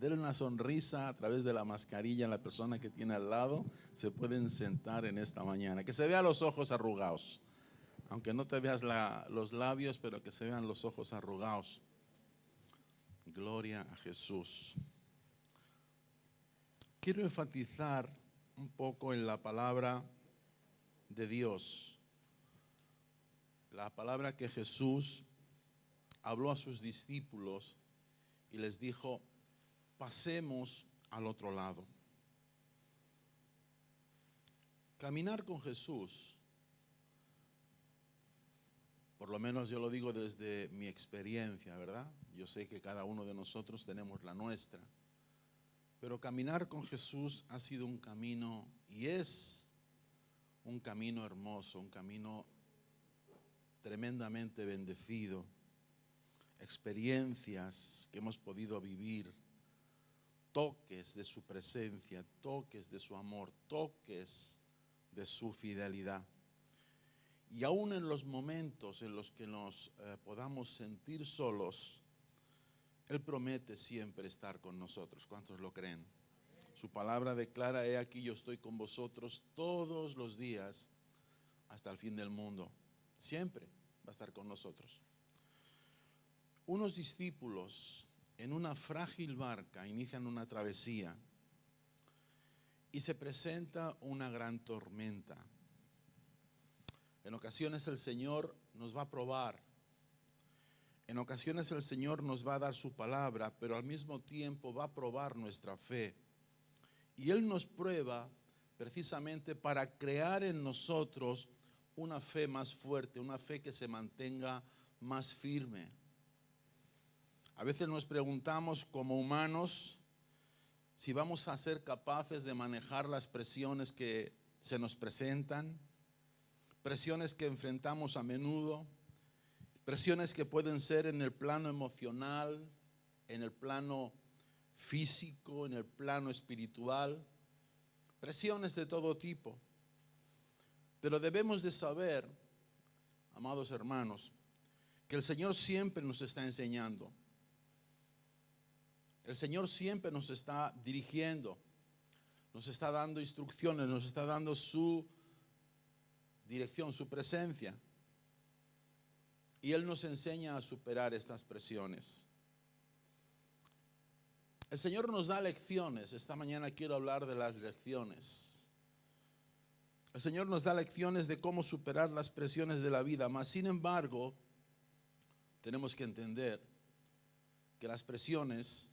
Denle una sonrisa a través de la mascarilla a la persona que tiene al lado. Se pueden sentar en esta mañana. Que se vean los ojos arrugados. Aunque no te veas los labios, pero que se vean los ojos arrugados. Gloria a Jesús. Quiero enfatizar un poco en la palabra de Dios. La palabra que Jesús habló a sus discípulos y les dijo: pasemos al otro lado. Caminar con Jesús, por lo menos yo lo digo desde mi experiencia, ¿verdad? Yo sé que cada uno de nosotros tenemos la nuestra, pero caminar con Jesús ha sido un camino y es un camino hermoso, un camino tremendamente bendecido. Experiencias que hemos podido vivir, toques de su presencia, toques de su amor, toques de su fidelidad. Y aún en los momentos en los que nos podamos sentir solos, Él promete siempre estar con nosotros. ¿Cuántos lo creen? Su palabra declara: he aquí yo estoy con vosotros todos los días hasta el fin del mundo. Siempre va a estar con nosotros. Unos discípulos en una frágil barca inician una travesía y se presenta una gran tormenta. En ocasiones el Señor nos va a probar. En ocasiones el Señor nos va a dar su palabra, pero al mismo tiempo va a probar nuestra fe. Y Él nos prueba precisamente para crear en nosotros una fe más fuerte, una fe que se mantenga más firme. A veces nos preguntamos como humanos si vamos a ser capaces de manejar las presiones que se nos presentan, presiones que enfrentamos a menudo, presiones que pueden ser en el plano emocional, en el plano físico, en el plano espiritual, presiones de todo tipo. Pero debemos de saber, amados hermanos, que el Señor siempre nos está enseñando. El Señor siempre nos está dirigiendo, nos está dando instrucciones, nos está dando su dirección, su presencia. Y Él nos enseña a superar estas presiones. El Señor nos da lecciones. Esta mañana quiero hablar de las lecciones. El Señor nos da lecciones de cómo superar las presiones de la vida. Mas, sin embargo, tenemos que entender que las presiones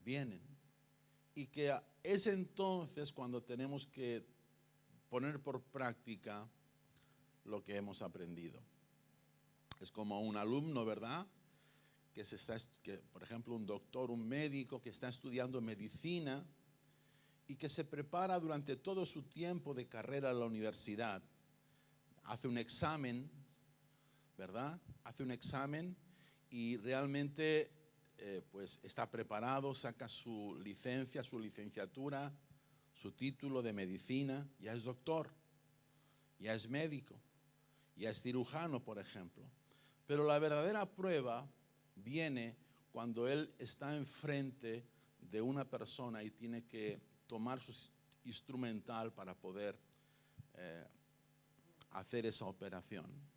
vienen y que es entonces cuando tenemos que poner por práctica lo que hemos aprendido. Es como un alumno, ¿verdad? Que por ejemplo, un doctor, un médico que está estudiando medicina y que se prepara durante todo su tiempo de carrera en la universidad. Hace un examen, ¿verdad? Hace un examen y realmente pues está preparado, saca su licencia, su licenciatura, su título de medicina, ya es doctor, ya es médico, ya es cirujano, por ejemplo. Pero la verdadera prueba viene cuando él está enfrente de una persona y tiene que tomar su instrumental para poder hacer esa operación.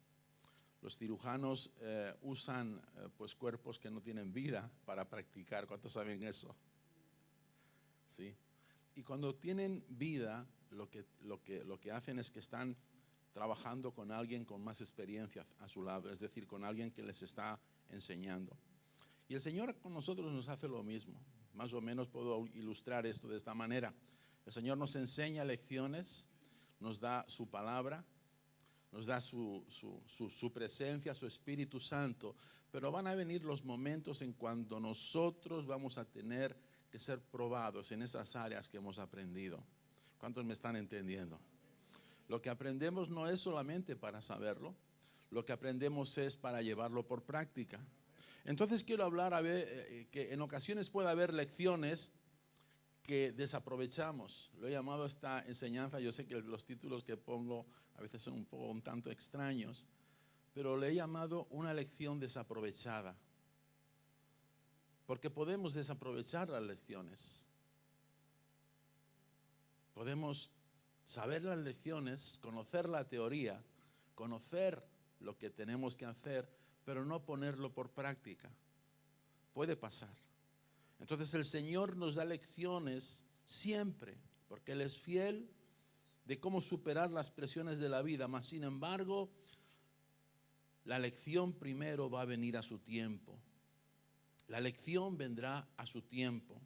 Los cirujanos usan pues cuerpos que no tienen vida para practicar. ¿Cuántos saben eso? ¿Sí? Y cuando tienen vida, lo que hacen es que están trabajando con alguien con más experiencia a su lado, es decir, con alguien que les está enseñando. Y el Señor con nosotros nos hace lo mismo. Más o menos puedo ilustrar esto de esta manera. El Señor nos enseña lecciones, nos da su palabra, nos da su presencia, su Espíritu Santo, pero van a venir los momentos en cuando nosotros vamos a tener que ser probados en esas áreas que hemos aprendido. ¿Cuántos me están entendiendo? Lo que aprendemos no es solamente para saberlo, lo que aprendemos es para llevarlo por práctica. Entonces quiero hablar que en ocasiones puede haber lecciones que desaprovechamos. Lo he llamado esta enseñanza, yo sé que los títulos que pongo a veces son un tanto extraños, pero le he llamado una lección desaprovechada. Porque podemos desaprovechar las lecciones. Podemos saber las lecciones, conocer la teoría, conocer lo que tenemos que hacer, pero no ponerlo por práctica. Puede pasar. Entonces el Señor nos da lecciones siempre, porque Él es fiel, de cómo superar las presiones de la vida. Mas sin embargo, la lección primero va a venir a su tiempo. La lección vendrá a su tiempo.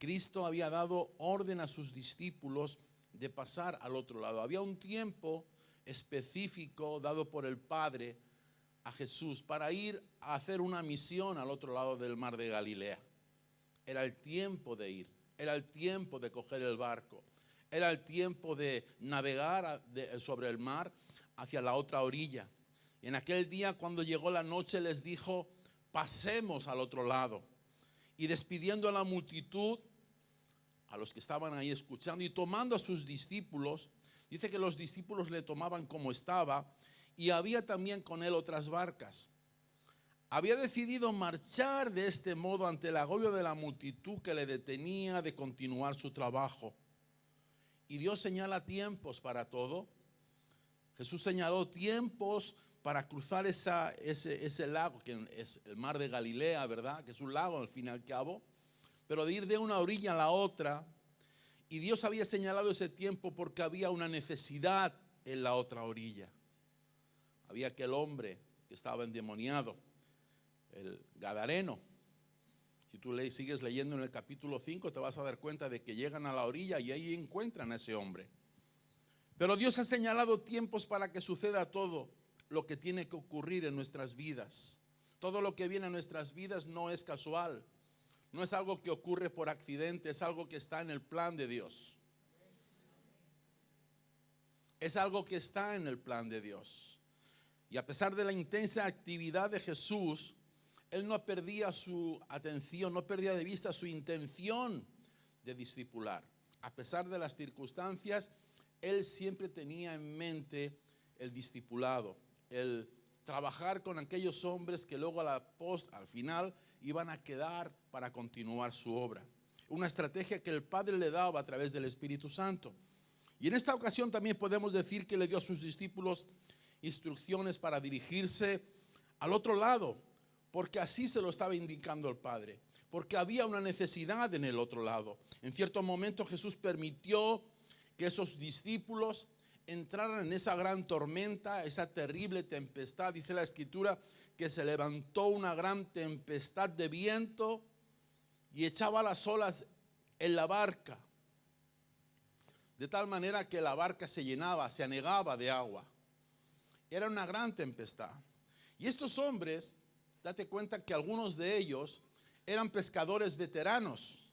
Cristo había dado orden a sus discípulos de pasar al otro lado. Había un tiempo específico dado por el Padre a Jesús para ir a hacer una misión al otro lado del mar de Galilea. Era el tiempo de ir, era el tiempo de coger el barco, era el tiempo de navegar sobre el mar hacia la otra orilla. Y en aquel día, cuando llegó la noche, les dijo: pasemos al otro lado. Y despidiendo a la multitud, a los que estaban ahí escuchando, y tomando a sus discípulos, dice que los discípulos le tomaban como estaba, y había también con él otras barcas. Había decidido marchar de este modo ante el agobio de la multitud que le detenía de continuar su trabajo. Y Dios señala tiempos para todo. Jesús señaló tiempos para cruzar ese lago, que es el mar de Galilea, ¿verdad? Que es un lago al fin y al cabo, pero de ir de una orilla a la otra. Y Dios había señalado ese tiempo porque había una necesidad en la otra orilla. Había aquel hombre que estaba endemoniado, el Gadareno. Si tú sigues leyendo en el capítulo 5, te vas a dar cuenta de que llegan a la orilla y ahí encuentran a ese hombre. Pero Dios ha señalado tiempos para que suceda todo lo que tiene que ocurrir en nuestras vidas. Todo lo que viene a nuestras vidas no es casual, no es algo que ocurre por accidente, es algo que está en el plan de Dios. Es algo que está en el plan de Dios. Y a pesar de la intensa actividad de Jesús, Él no perdía su atención, no perdía de vista su intención de discipular. A pesar de las circunstancias, Él siempre tenía en mente el discipulado, el trabajar con aquellos hombres que luego al final iban a quedar para continuar su obra. Una estrategia que el Padre le daba a través del Espíritu Santo. Y en esta ocasión también podemos decir que le dio a sus discípulos instrucciones para dirigirse al otro lado, porque así se lo estaba indicando el Padre, porque había una necesidad en el otro lado. En cierto momento Jesús permitió que esos discípulos entraran en esa gran tormenta, esa terrible tempestad. Dice la Escritura que se levantó una gran tempestad de viento y echaba las olas en la barca, de tal manera que la barca se llenaba, se anegaba de agua. Era una gran tempestad. Y estos hombres, date cuenta que algunos de ellos eran pescadores veteranos,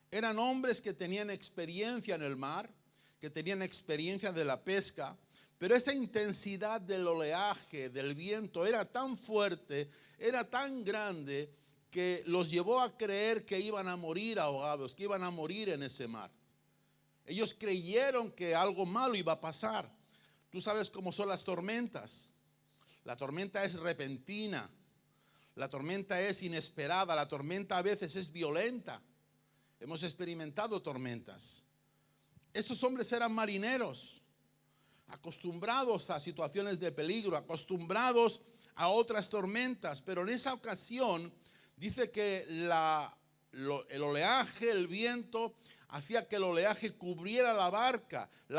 eran hombres que tenían experiencia en el mar, que tenían experiencia de la pesca, pero esa intensidad del oleaje, del viento, era tan fuerte, era tan grande, que los llevó a creer que iban a morir ahogados, que iban a morir en ese mar. Ellos creyeron que algo malo iba a pasar. Tú sabes cómo son las tormentas. La tormenta es repentina, la tormenta es inesperada, la tormenta a veces es violenta. Hemos experimentado tormentas. Estos hombres eran marineros, acostumbrados a situaciones de peligro, acostumbrados a otras tormentas, pero en esa ocasión dice que el oleaje, el viento, hacía que el oleaje cubriera la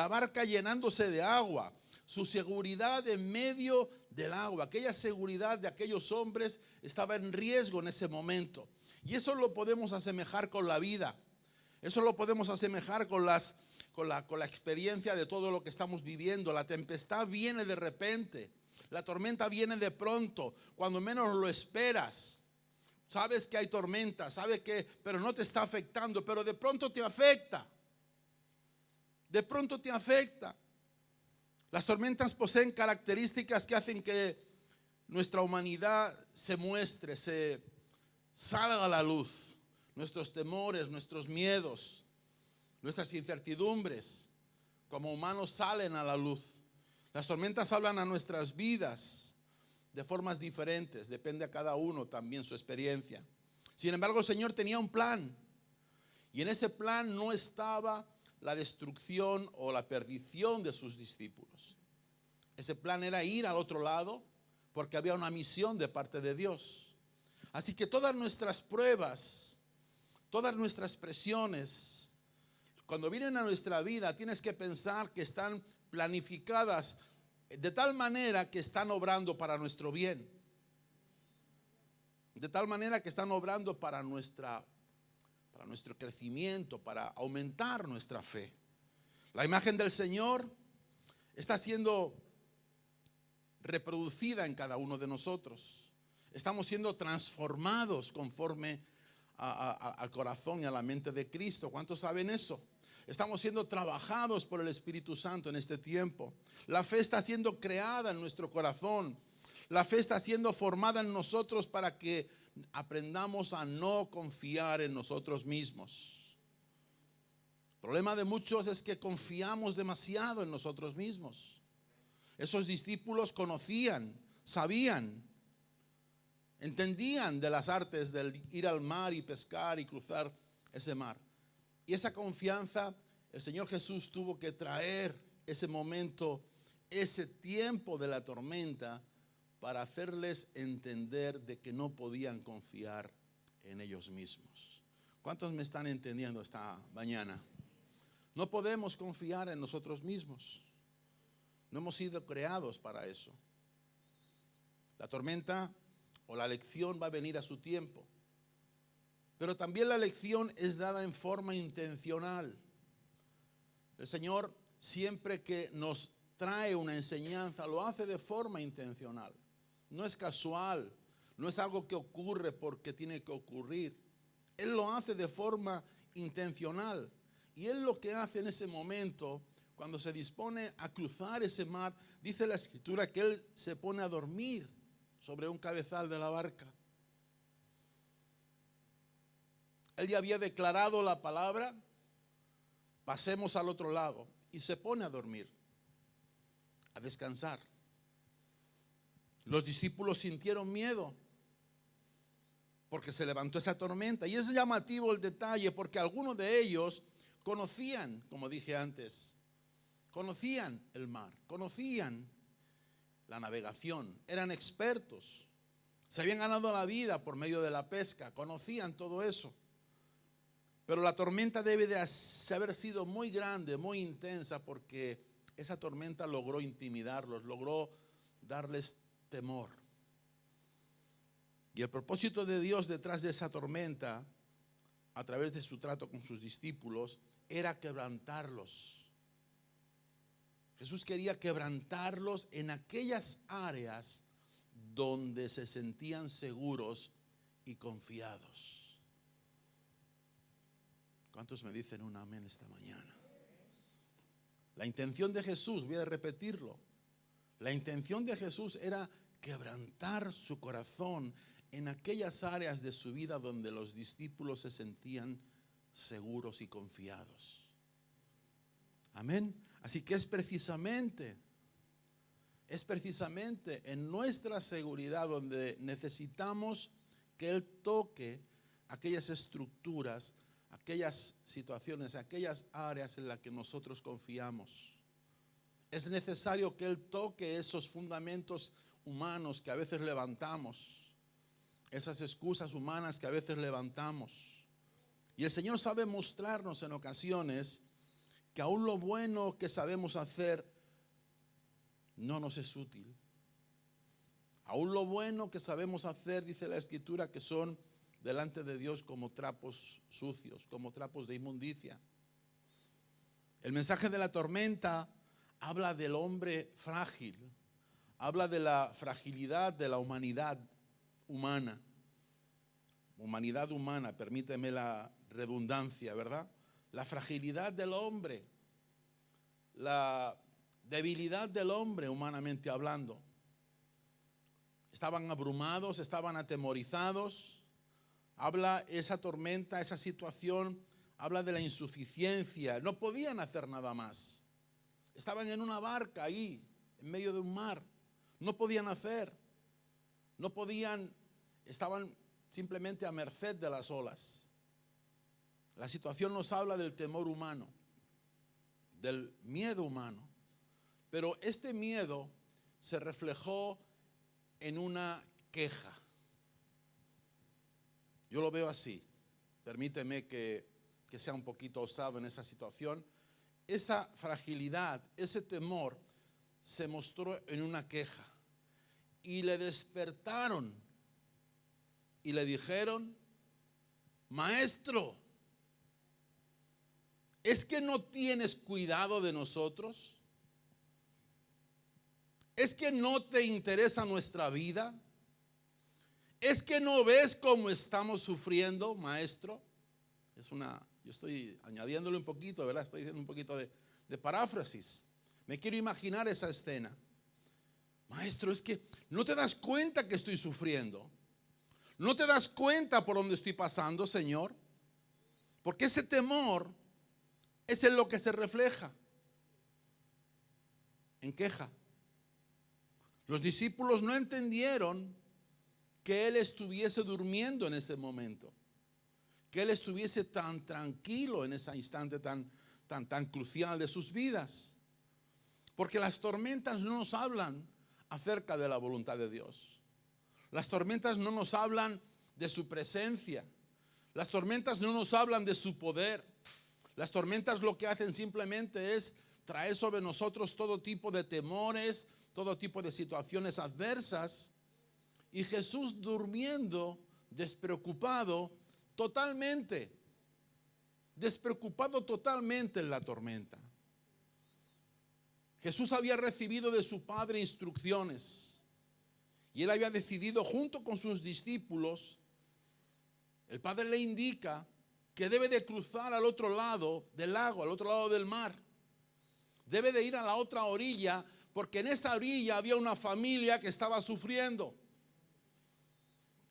barca llenándose de agua. Su seguridad en medio del agua, aquella seguridad de aquellos hombres estaba en riesgo en ese momento. Y eso lo podemos asemejar con la vida. Eso lo podemos asemejar con la experiencia de todo lo que estamos viviendo. La tempestad viene de repente, la tormenta viene de pronto, cuando menos lo esperas. Sabes que hay tormenta, pero no te está afectando, pero de pronto te afecta. De pronto te afecta. Las tormentas poseen características que hacen que nuestra humanidad se muestre, se salga a la luz. Nuestros temores, nuestros miedos, nuestras incertidumbres como humanos salen a la luz. Las tormentas hablan a nuestras vidas de formas diferentes, depende a cada uno también su experiencia. Sin embargo, el Señor tenía un plan. Y en ese plan no estaba la destrucción o la perdición de sus discípulos. Ese plan era ir al otro lado porque había una misión de parte de Dios. Así que todas nuestras pruebas, todas nuestras presiones, cuando vienen a nuestra vida, tienes que pensar que están planificadas de tal manera que están obrando para nuestro bien. De tal manera que están obrando para nuestro crecimiento, para aumentar nuestra fe. La imagen del Señor está siendo reproducida en cada uno de nosotros. Estamos siendo transformados conforme al corazón y a la mente de Cristo. ¿Cuántos saben eso? Estamos siendo trabajados por el Espíritu Santo en este tiempo. La fe está siendo creada en nuestro corazón. La fe está siendo formada en nosotros para que aprendamos a no confiar en nosotros mismos. El problema de muchos es que confiamos demasiado en nosotros mismos. Esos discípulos conocían, sabían, entendían de las artes del ir al mar y pescar y cruzar ese mar. Y esa confianza, el Señor Jesús tuvo que traer ese momento, ese tiempo de la tormenta, para hacerles entender de que no podían confiar en ellos mismos. ¿Cuántos me están entendiendo esta mañana? No podemos confiar en nosotros mismos. No hemos sido creados para eso. La tormenta o la lección va a venir a su tiempo. Pero también la lección es dada en forma intencional. El Señor, siempre que nos trae una enseñanza, lo hace de forma intencional. No es casual, no es algo que ocurre porque tiene que ocurrir. Él lo hace de forma intencional. Y Él lo que hace en ese momento, cuando se dispone a cruzar ese mar, dice la Escritura que Él se pone a dormir sobre un cabezal de la barca. Él ya había declarado la palabra, pasemos al otro lado, y se pone a dormir, a descansar. Los discípulos sintieron miedo porque se levantó esa tormenta. Y es llamativo el detalle porque algunos de ellos conocían, como dije antes, conocían el mar, conocían la navegación, eran expertos, se habían ganado la vida por medio de la pesca, conocían todo eso. Pero la tormenta debe de haber sido muy grande, muy intensa, porque esa tormenta logró intimidarlos, logró darles temor. Y el propósito de Dios detrás de esa tormenta, a través de su trato con sus discípulos, era quebrantarlos. Jesús quería quebrantarlos en aquellas áreas donde se sentían seguros y confiados. ¿Cuántos me dicen un amén esta mañana? La intención de Jesús, voy a repetirlo, la intención de Jesús era quebrantar su corazón en aquellas áreas de su vida donde los discípulos se sentían seguros y confiados. Amén. Así que es precisamente en nuestra seguridad donde necesitamos que Él toque aquellas estructuras, aquellas situaciones, aquellas áreas en las que nosotros confiamos. Es necesario que Él toque esos fundamentos humanos que a veces levantamos, esas excusas humanas que a veces levantamos. Y el Señor sabe mostrarnos en ocasiones que aún lo bueno que sabemos hacer no nos es útil. Aún lo bueno que sabemos hacer, dice la Escritura, que son delante de Dios como trapos sucios, como trapos de inmundicia. El mensaje de la tormenta habla del hombre frágil, habla de la fragilidad de la humanidad humana. Humanidad humana, permíteme la redundancia, ¿verdad? La fragilidad del hombre, la debilidad del hombre humanamente hablando. Estaban abrumados, estaban atemorizados. Habla esa tormenta, esa situación, habla de la insuficiencia. No podían hacer nada más. Estaban en una barca ahí, en medio de un mar. No podían hacer. No podían, simplemente a merced de las olas. La situación nos habla del temor humano, del miedo humano. Pero este miedo se reflejó en una queja. Yo lo veo así. Permíteme que sea un poquito osado en esa situación. Esa fragilidad, ese temor se mostró en una queja. Y le despertaron y le dijeron: Maestro, ¿es que no tienes cuidado de nosotros? ¿Es que no te interesa nuestra vida? ¿Es que no ves cómo estamos sufriendo, maestro? Yo estoy añadiéndole un poquito, ¿verdad? Estoy haciendo un poquito de paráfrasis. Me quiero imaginar esa escena. Maestro, es que no te das cuenta que estoy sufriendo. No te das cuenta por dónde estoy pasando, Señor. Porque ese temor es en lo que se refleja. En queja. Los discípulos no entendieron que Él estuviese durmiendo en ese momento, que Él estuviese tan tranquilo en ese instante tan crucial de sus vidas. Porque las tormentas no nos hablan acerca de la voluntad de Dios. Las tormentas no nos hablan de su presencia. Las tormentas no nos hablan de su poder. Las tormentas lo que hacen simplemente es traer sobre nosotros todo tipo de temores, todo tipo de situaciones adversas. Y Jesús durmiendo, despreocupado totalmente en la tormenta. Jesús había recibido de su Padre instrucciones y Él había decidido junto con sus discípulos. El Padre le indica que debe de cruzar al otro lado del lago, al otro lado del mar. Debe de ir a la otra orilla, porque en esa orilla había una familia que estaba sufriendo.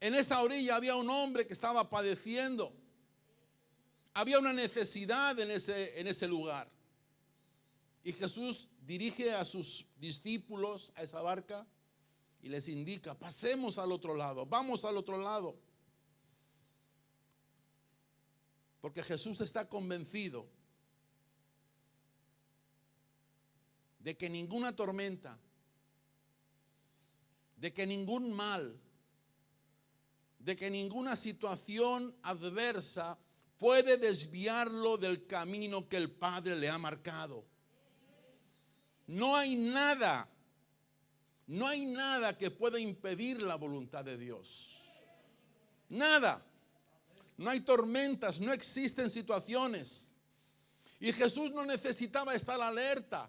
En esa orilla había un hombre que estaba padeciendo. Había una necesidad en ese lugar. Y Jesús dirige a sus discípulos a esa barca y les indica: pasemos al otro lado, vamos al otro lado. Porque Jesús está convencido de que ninguna tormenta, de que ningún mal, de que ninguna situación adversa puede desviarlo del camino que el Padre le ha marcado. No hay nada que pueda impedir la voluntad de Dios. Nada. No hay tormentas, no existen situaciones. Y Jesús no necesitaba estar alerta.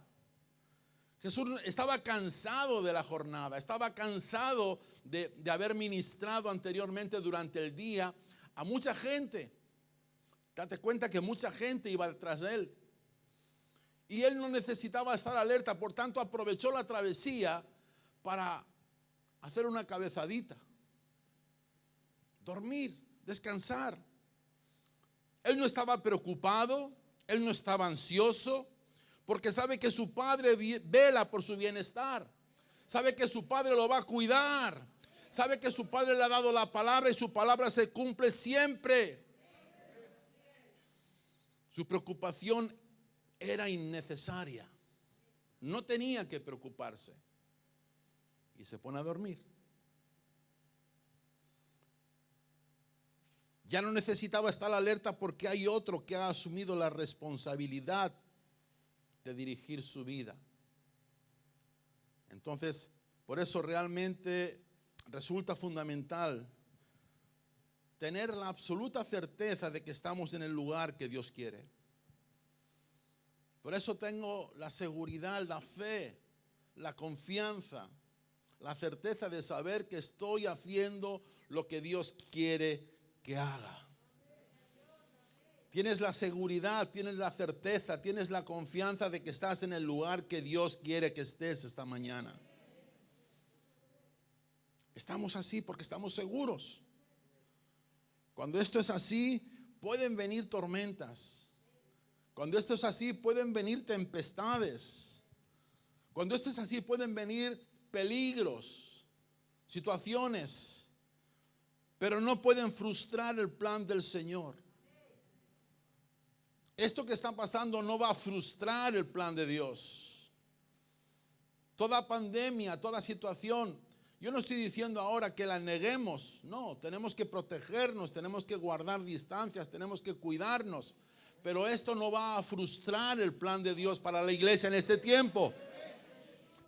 Jesús estaba cansado de la jornada, estaba cansado de haber ministrado anteriormente durante el día a mucha gente. Date cuenta que mucha gente iba detrás de Él. Y Él no necesitaba estar alerta, por tanto aprovechó la travesía para hacer una cabezadita, dormir, descansar. Él no estaba preocupado, Él no estaba ansioso, porque sabe que su Padre vela por su bienestar. Sabe que su Padre lo va a cuidar. Sabe que su Padre le ha dado la palabra y su palabra se cumple siempre. Su preocupación era innecesaria. No tenía que preocuparse. Y se pone a dormir. Ya no necesitaba estar alerta porque hay otro que ha asumido la responsabilidad de dirigir su vida. Entonces, por eso realmente resulta fundamental tener la absoluta certeza de que estamos en el lugar que Dios quiere. Por eso tengo la seguridad, la fe, la confianza, la certeza de saber que estoy haciendo lo que Dios quiere que haga. Tienes la seguridad, tienes la certeza, tienes la confianza de que estás en el lugar que Dios quiere que estés esta mañana. Estamos así porque estamos seguros. Cuando esto es así, pueden venir tormentas. Cuando esto es así, pueden venir tempestades. Cuando esto es así, pueden venir peligros, situaciones. pero no pueden frustrar el plan del Señor. Esto que está pasando no va a frustrar el plan de Dios. Toda pandemia, toda situación, yo no estoy diciendo ahora que la neguemos, no, tenemos que protegernos, tenemos que guardar distancias, tenemos que cuidarnos, pero esto no va a frustrar el plan de Dios para la iglesia en este tiempo.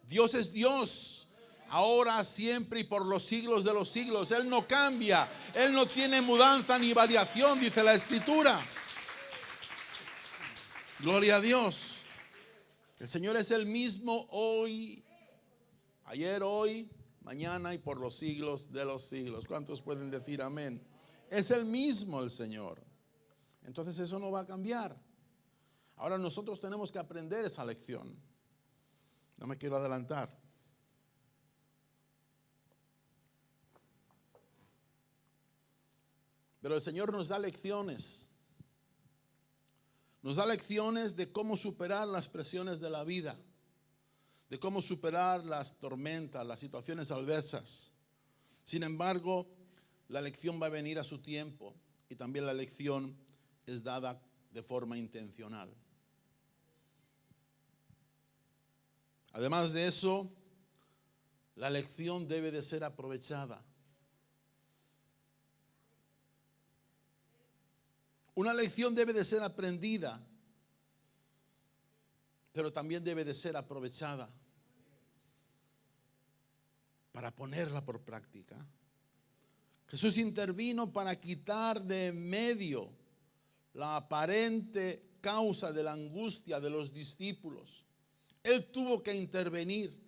Dios es Dios, ahora, siempre y por los siglos de los siglos. Él no cambia, Él no tiene mudanza ni variación, dice la Escritura. Gloria a Dios. El Señor es el mismo hoy, ayer, hoy, mañana y por los siglos de los siglos. ¿Cuántos pueden decir amén? Es el mismo el Señor. Entonces eso no va a cambiar. Ahora nosotros tenemos que aprender esa lección. No me quiero adelantar. Pero el Señor nos da lecciones. Nos da lecciones de cómo superar las presiones de la vida, de cómo superar las tormentas, las situaciones adversas. Sin embargo, la lección va a venir a su tiempo y también la lección es dada de forma intencional. Además de eso, la lección debe de ser aprovechada. Una lección debe de ser aprendida, pero también debe de ser aprovechada para ponerla por práctica. Jesús intervino para quitar de en medio la aparente causa de la angustia de los discípulos. Él tuvo que intervenir.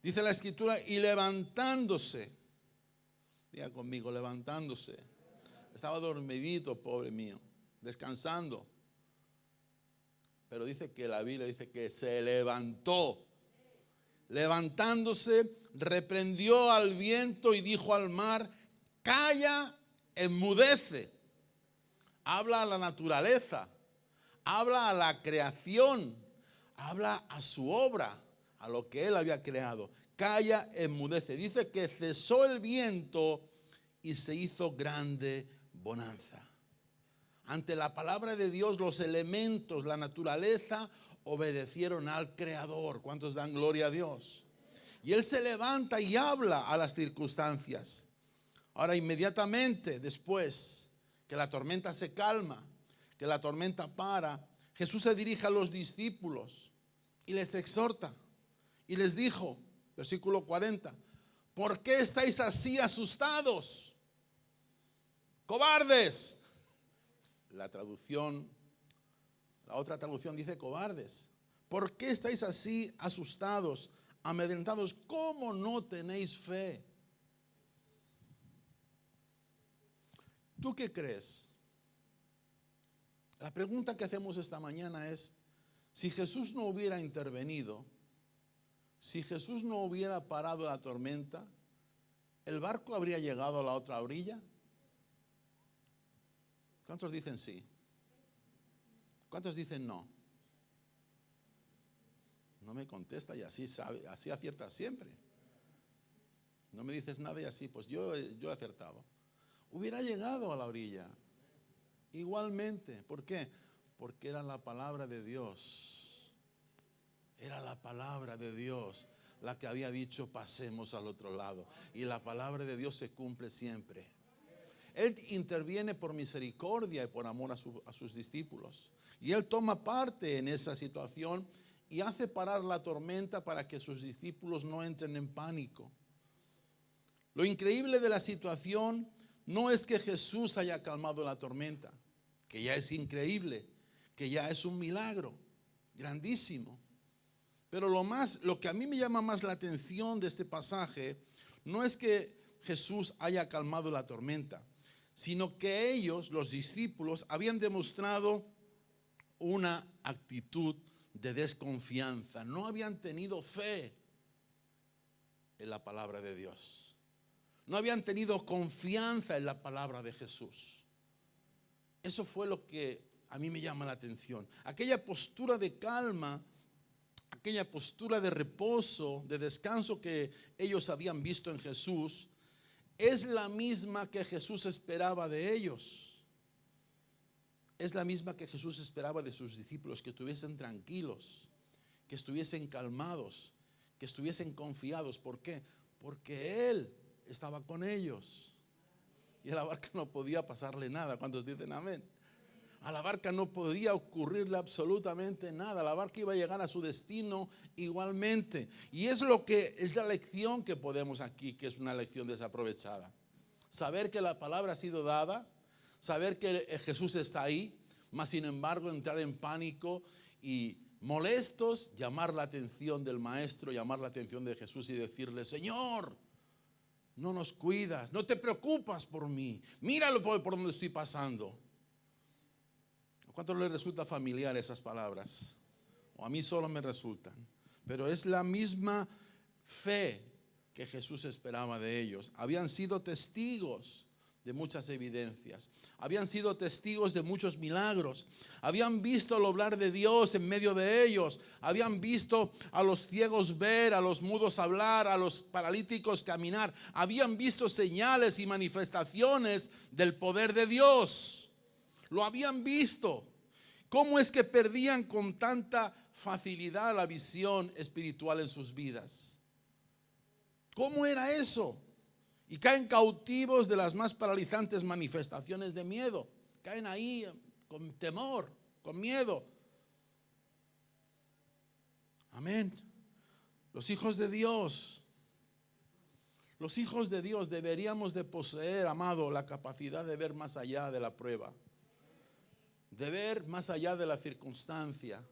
Dice la Escritura, y levantándose, diga conmigo, levantándose. Estaba dormidito, pobre mío, descansando. Pero dice que la Biblia dice que se levantó. Levantándose, reprendió al viento y dijo al mar, calla, enmudece. Habla a la naturaleza, habla a la creación, habla a su obra, a lo que él había creado. Calla, enmudece. Dice que cesó el viento y se hizo grande bonanza. Ante la palabra de Dios, los elementos, la naturaleza, obedecieron al Creador. ¿Cuántos dan gloria a Dios? Y Él se levanta y habla a las circunstancias. Ahora, inmediatamente después que la tormenta se calma, que la tormenta para, Jesús se dirige a los discípulos y les exhorta. Y les dijo, versículo 40, ¿por qué estáis así asustados? Cobardes. La otra traducción dice cobardes. ¿Por qué estáis así asustados, amedrentados? ¿Cómo no tenéis fe? ¿Tú qué crees? La pregunta que hacemos esta mañana es, si Jesús no hubiera intervenido, si Jesús no hubiera parado la tormenta, ¿el barco habría llegado a la otra orilla? ¿Cuántos dicen sí? ¿Cuántos dicen no? No me contesta y así sabe, así acierta siempre. No me dices nada y así, pues yo he acertado. Hubiera llegado a la orilla. Igualmente, ¿por qué? Porque era la palabra de Dios. Era la palabra de Dios la que había dicho pasemos al otro lado. Y la palabra de Dios se cumple siempre. Él interviene por misericordia y por amor a sus discípulos. Y Él toma parte en esa situación y hace parar la tormenta para que sus discípulos no entren en pánico. Lo increíble de la situación no es que Jesús haya calmado la tormenta, que ya es increíble, que ya es un milagro grandísimo. Pero lo que a mí me llama más la atención de este pasaje no es que Jesús haya calmado la tormenta, sino que ellos, los discípulos, habían demostrado una actitud de desconfianza. No habían tenido fe en la palabra de Dios. No habían tenido confianza en la palabra de Jesús. Eso fue lo que a mí me llama la atención. Aquella postura de calma, aquella postura de reposo, de descanso que ellos habían visto en Jesús, es la misma que Jesús esperaba de ellos. Es la misma que Jesús esperaba de sus discípulos, que estuviesen tranquilos, que estuviesen calmados, que estuviesen confiados. ¿Por qué? Porque Él estaba con ellos. Y a la barca no podía pasarle nada. ¿Cuántos dicen amén? A la barca no podía ocurrirle absolutamente nada. La barca iba a llegar a su destino igualmente. Y es lo que es la lección que podemos aquí, que es una lección desaprovechada. Saber que la palabra ha sido dada, saber que Jesús está ahí, mas sin embargo entrar en pánico y molestos, llamar la atención del maestro, llamar la atención de Jesús y decirle: Señor, no nos cuidas, no te preocupas por mí, míralo por donde estoy pasando. ¿A cuántos les resulta familiar esas palabras? O a mí solo me resultan. Pero es la misma fe que Jesús esperaba de ellos. Habían sido testigos de muchas evidencias, habían sido testigos de muchos milagros, habían visto el obrar de Dios en medio de ellos, habían visto a los ciegos ver, a los mudos hablar, a los paralíticos caminar, habían visto señales y manifestaciones del poder de Dios, lo habían visto. ¿Cómo es que perdían con tanta facilidad la visión espiritual en sus vidas? ¿Cómo era eso? Y caen cautivos de las más paralizantes manifestaciones de miedo. Caen ahí con temor, con miedo. Amén. Los hijos de Dios deberíamos de poseer, amado, la capacidad de ver más allá de la prueba, de ver más allá de la circunstancia.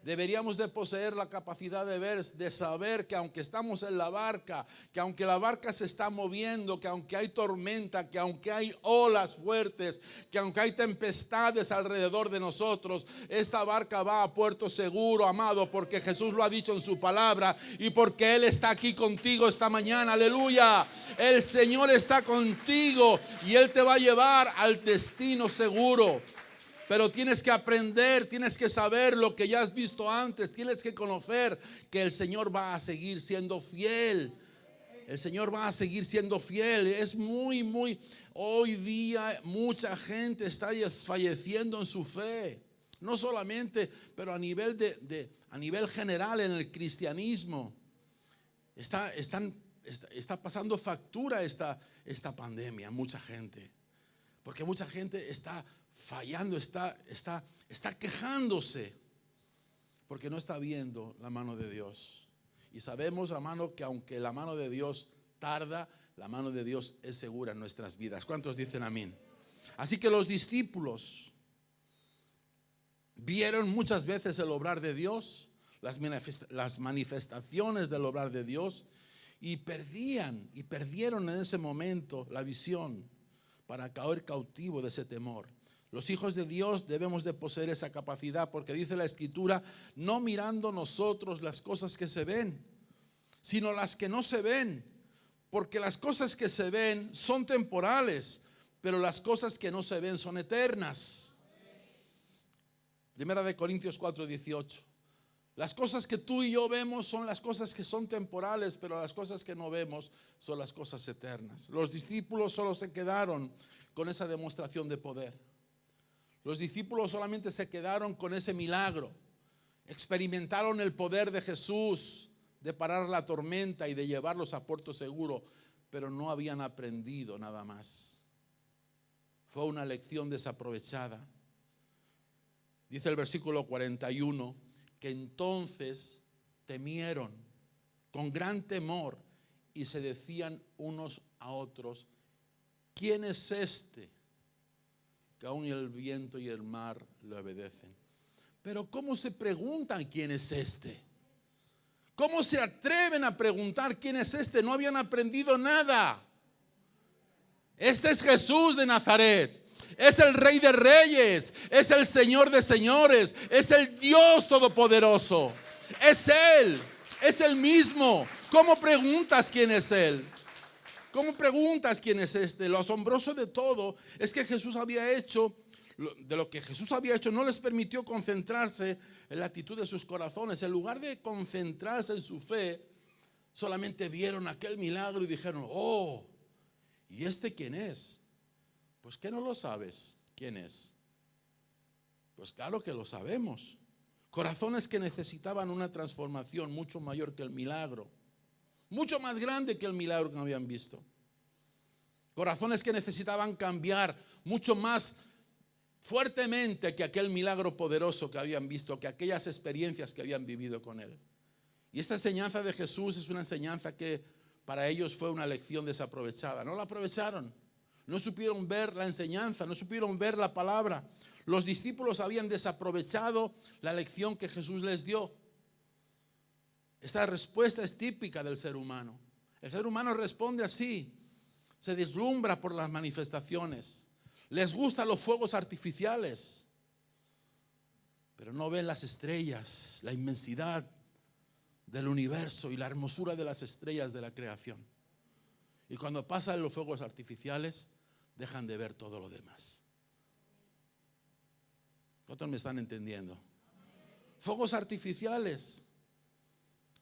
Deberíamos de poseer la capacidad de ver, de saber que aunque estamos en la barca, que aunque la barca se está moviendo, que aunque hay tormenta, que aunque hay olas fuertes, que aunque hay tempestades alrededor de nosotros, esta barca va a puerto seguro, amado, porque Jesús lo ha dicho en su palabra y porque Él está aquí contigo esta mañana. Aleluya. El Señor está contigo y Él te va a llevar al destino seguro. Pero tienes que aprender, tienes que saber lo que ya has visto antes, tienes que conocer que el Señor va a seguir siendo fiel. El Señor va a seguir siendo fiel. Es hoy día mucha gente está falleciendo en su fe. No solamente, pero a nivel a nivel general en el cristianismo. Está pasando factura esta pandemia, mucha gente. Porque mucha gente está fallando, está quejándose porque no está viendo la mano de Dios. Y sabemos, hermano, que aunque la mano de Dios tarda, la mano de Dios es segura en nuestras vidas. ¿Cuántos dicen amén? Así que los discípulos vieron muchas veces el obrar de Dios, las manifestaciones del obrar de Dios, y perdieron en ese momento la visión para caer cautivo de ese temor. Los hijos de Dios debemos de poseer esa capacidad, porque dice la Escritura: no mirando nosotros las cosas que se ven, sino las que no se ven, porque las cosas que se ven son temporales, pero las cosas que no se ven son eternas. Primera de Corintios 4:18. Las cosas que tú y yo vemos son las cosas que son temporales, pero las cosas que no vemos son las cosas eternas. Los discípulos solo se quedaron con esa demostración de poder. Los discípulos solamente se quedaron con ese milagro. Experimentaron el poder de Jesús de parar la tormenta y de llevarlos a puerto seguro, pero no habían aprendido nada más. Fue una lección desaprovechada. Dice el versículo 41, que entonces temieron con gran temor y se decían unos a otros: ¿quién es este que aún el viento y el mar le obedecen? Pero ¿cómo se preguntan quién es este? ¿Cómo se atreven a preguntar quién es este? No habían aprendido nada. Este es Jesús de Nazaret. Es el Rey de Reyes, es el Señor de Señores, es el Dios Todopoderoso. Es Él, es el mismo. ¿Cómo preguntas quién es Él? ¿Cómo preguntas quién es este? Lo asombroso de todo es que Jesús había hecho, de lo que Jesús había hecho no les permitió concentrarse en la actitud de sus corazones. En lugar de concentrarse en su fe, solamente vieron aquel milagro y dijeron: oh, este quién es? Pues ¿qué no lo sabes? ¿Quién es? Pues claro que lo sabemos. Corazones que necesitaban una transformación mucho mayor que el milagro, mucho más grande que el milagro que habían visto. Corazones que necesitaban cambiar mucho más fuertemente que aquel milagro poderoso que habían visto, que aquellas experiencias que habían vivido con Él. Y esta enseñanza de Jesús es una enseñanza que para ellos fue una lección desaprovechada. No la aprovecharon, no supieron ver la enseñanza, no supieron ver la palabra. Los discípulos habían desaprovechado la lección que Jesús les dio. Esta respuesta es típica del ser humano. El ser humano responde así, se deslumbra por las manifestaciones, les gustan los fuegos artificiales, pero no ven las estrellas, la inmensidad del universo y la hermosura de las estrellas de la creación. Y cuando pasan los fuegos artificiales, dejan de ver todo lo demás. ¿Cuántos me están entendiendo? Fuegos artificiales.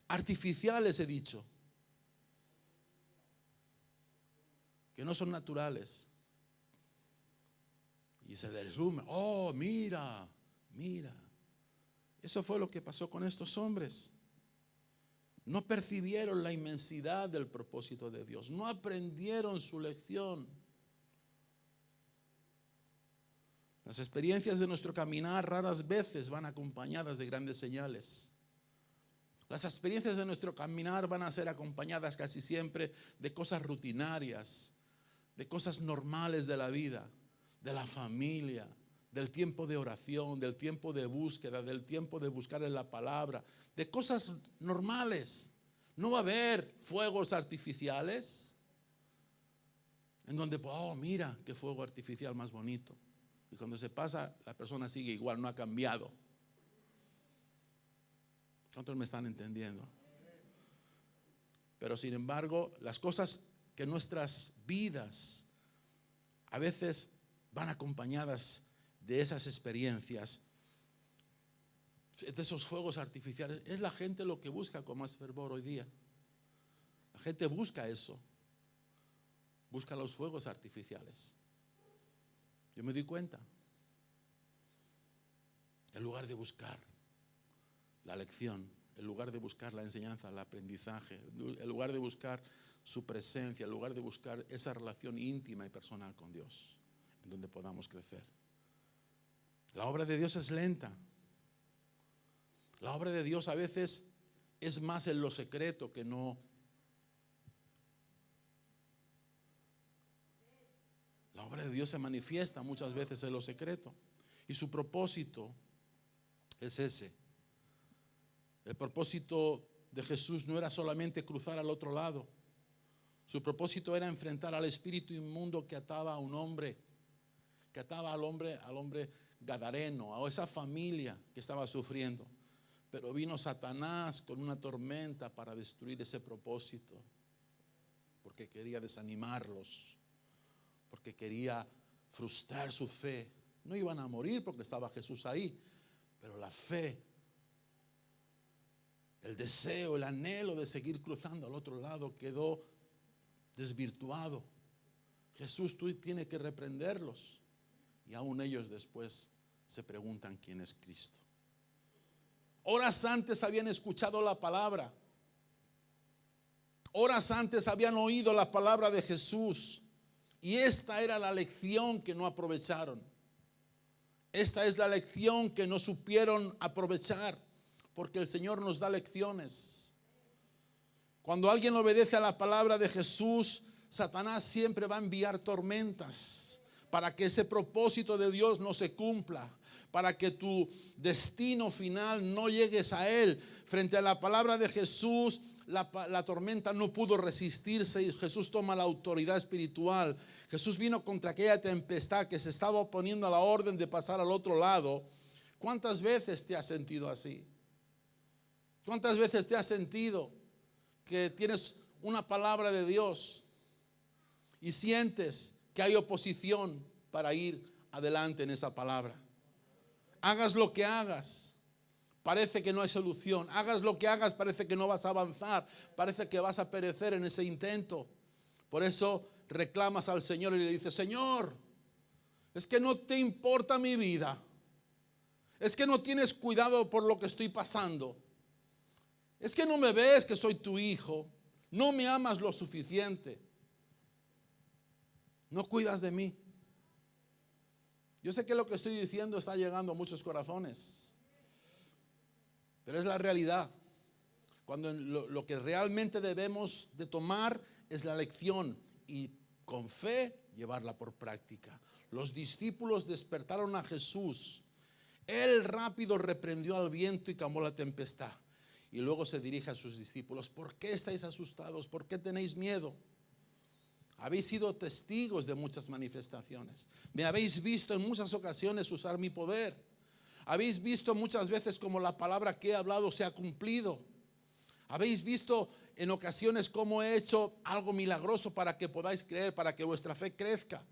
Artificiales he dicho. Que no son naturales. Y se deslumbra. Oh, mira, mira. Eso fue lo que pasó con estos hombres. No percibieron la inmensidad del propósito de Dios. No aprendieron su lección. Las experiencias de nuestro caminar raras veces van acompañadas de grandes señales. Las experiencias de nuestro caminar van a ser acompañadas casi siempre de cosas rutinarias, de cosas normales de la vida, de la familia, del tiempo de oración, del tiempo de búsqueda, del tiempo de buscar en la palabra, de cosas normales. No va a haber fuegos artificiales en donde, oh, mira qué fuego artificial más bonito. Y cuando se pasa, la persona sigue igual, no ha cambiado. ¿Cuántos me están entendiendo? Pero sin embargo, las cosas que en nuestras vidas a veces van acompañadas de esas experiencias, de esos fuegos artificiales, es la gente lo que busca con más fervor hoy día. La gente busca eso, busca los fuegos artificiales. Yo me di cuenta, en lugar de buscar la lección, en lugar de buscar la enseñanza, el aprendizaje, en lugar de buscar su presencia, en lugar de buscar esa relación íntima y personal con Dios, en donde podamos crecer. La obra de Dios es lenta. La obra de Dios a veces es más en lo secreto que no. La obra de Dios se manifiesta muchas veces en lo secreto. Y su propósito es ese. El propósito de Jesús no era solamente cruzar al otro lado. Su propósito era enfrentar al espíritu inmundo que ataba a un hombre, que ataba al hombre gadareno, a esa familia que estaba sufriendo. Pero vino Satanás con una tormenta para destruir ese propósito, porque quería desanimarlos, porque quería frustrar su fe. No iban a morir porque estaba Jesús ahí, pero la fe, el deseo, el anhelo de seguir cruzando al otro lado quedó desvirtuado. Jesús tiene que reprenderlos. Y aún ellos después se preguntan quién es Cristo. Horas antes habían escuchado la palabra. Horas antes habían oído la palabra de Jesús. Y esta era la lección que no aprovecharon. Esta es la lección que no supieron aprovechar. Porque el Señor nos da lecciones. Cuando alguien obedece a la palabra de Jesús, Satanás siempre va a enviar tormentas para que ese propósito de Dios no se cumpla, para que tu destino final no llegues a Él. Frente a la palabra de Jesús, la tormenta no pudo resistirse y Jesús toma la autoridad espiritual. Jesús vino contra aquella tempestad que se estaba oponiendo a la orden de pasar al otro lado. ¿Cuántas veces te has sentido así? ¿Cuántas veces te has sentido que tienes una palabra de Dios y sientes que hay oposición para ir adelante en esa palabra? Hagas lo que hagas, parece que no hay solución. Hagas lo que hagas, parece que no vas a avanzar, parece que vas a perecer en ese intento. Por eso reclamas al Señor y le dices: Señor, es que no te importa mi vida, es que no tienes cuidado por lo que estoy pasando, es que no me ves que soy tu hijo, no me amas lo suficiente, no cuidas de mí. Yo sé que lo que estoy diciendo está llegando a muchos corazones, pero es la realidad. Cuando lo que realmente debemos de tomar es la lección y con fe llevarla por práctica. Los discípulos despertaron a Jesús. Él rápido reprendió al viento y calmó la tempestad. Y luego se dirige a sus discípulos: ¿por qué estáis asustados? ¿Por qué tenéis miedo? Habéis sido testigos de muchas manifestaciones. Me habéis visto en muchas ocasiones usar mi poder. Habéis visto muchas veces como la palabra que he hablado se ha cumplido. Habéis visto en ocasiones cómo he hecho algo milagroso para que podáis creer, para que vuestra fe crezca.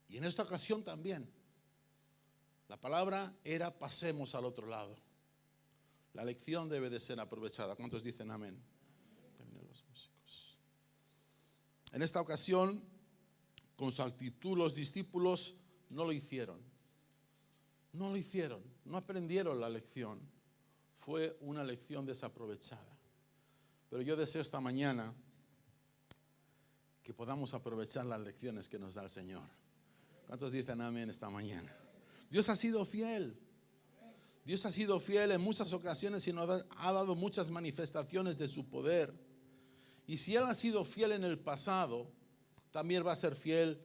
Y en esta ocasión también, la palabra era: pasemos al otro lado. La lección debe de ser aprovechada. ¿Cuántos dicen amén? Los músicos. En esta ocasión, con su actitud, los discípulos no lo hicieron. No lo hicieron, no aprendieron la lección. Fue una lección desaprovechada. Pero yo deseo esta mañana que podamos aprovechar las lecciones que nos da el Señor. ¿Cuántos dicen amén esta mañana? Dios ha sido fiel. Dios ha sido fiel en muchas ocasiones y nos ha dado muchas manifestaciones de su poder. Y si Él ha sido fiel en el pasado, también va a ser fiel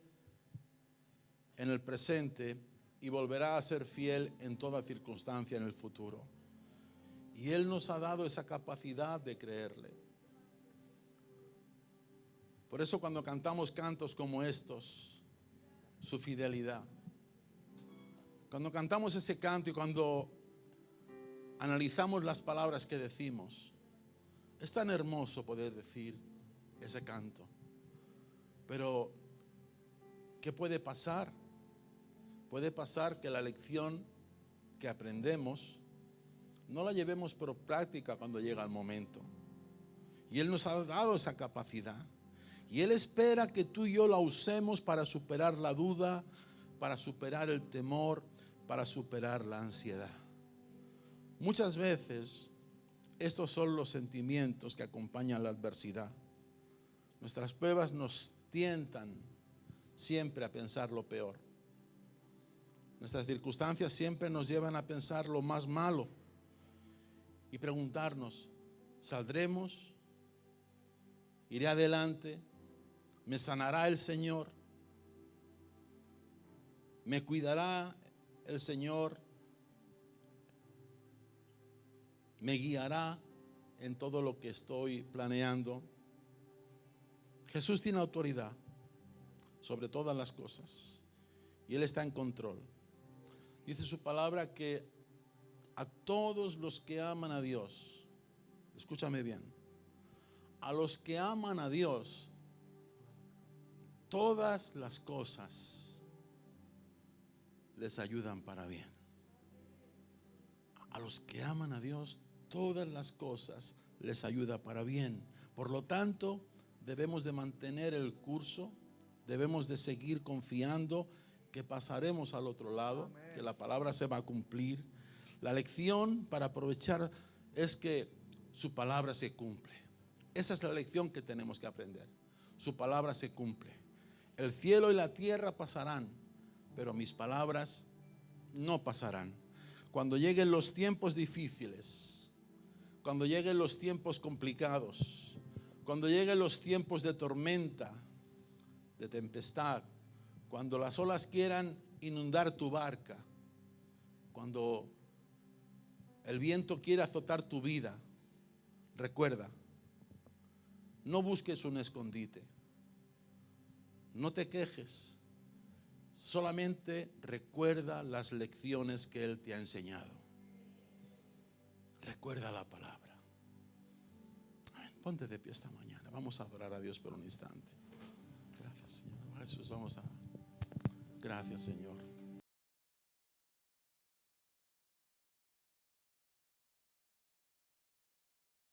en el presente y volverá a ser fiel en toda circunstancia en el futuro. Y Él nos ha dado esa capacidad de creerle. Por eso cuando cantamos cantos como estos, su fidelidad, cuando cantamos ese canto y cuando analizamos las palabras que decimos, es tan hermoso poder decir ese canto. Pero ¿qué puede pasar? Puede pasar que la lección que aprendemos no la llevemos por práctica cuando llega el momento. Y Él nos ha dado esa capacidad. Y Él espera que tú y yo la usemos para superar la duda, para superar el temor, para superar la ansiedad. Muchas veces estos son los sentimientos que acompañan la adversidad. Nuestras pruebas nos tientan siempre a pensar lo peor. Nuestras circunstancias siempre nos llevan a pensar lo más malo y preguntarnos: ¿saldremos? ¿Iré adelante? ¿Me sanará el Señor? ¿Me cuidará el Señor? ¿Me guiará en todo lo que estoy planeando? Jesús tiene autoridad sobre todas las cosas y Él está en control. Dice su palabra que a todos los que aman a Dios, escúchame bien, a los que aman a Dios, todas las cosas les ayudan para bien. A los que aman a Dios, todas las cosas les ayudan para bien. Por lo tanto, debemos de mantener el curso, debemos de seguir confiando que pasaremos al otro lado, que la palabra se va a cumplir. La lección para aprovechar es que su palabra se cumple. Esa es la lección que tenemos que aprender. Su palabra se cumple. El cielo y la tierra pasarán, pero mis palabras no pasarán. Cuando lleguen los tiempos difíciles, cuando lleguen los tiempos complicados, cuando lleguen los tiempos de tormenta, de tempestad, cuando las olas quieran inundar tu barca, cuando el viento quiera azotar tu vida, recuerda, no busques un escondite, no te quejes, solamente recuerda las lecciones que Él te ha enseñado. Recuerda la palabra. Amén. Ponte de pie esta mañana. Vamos a adorar a Dios por un instante. Gracias, Señor. Jesús, vamos a. Gracias, Señor.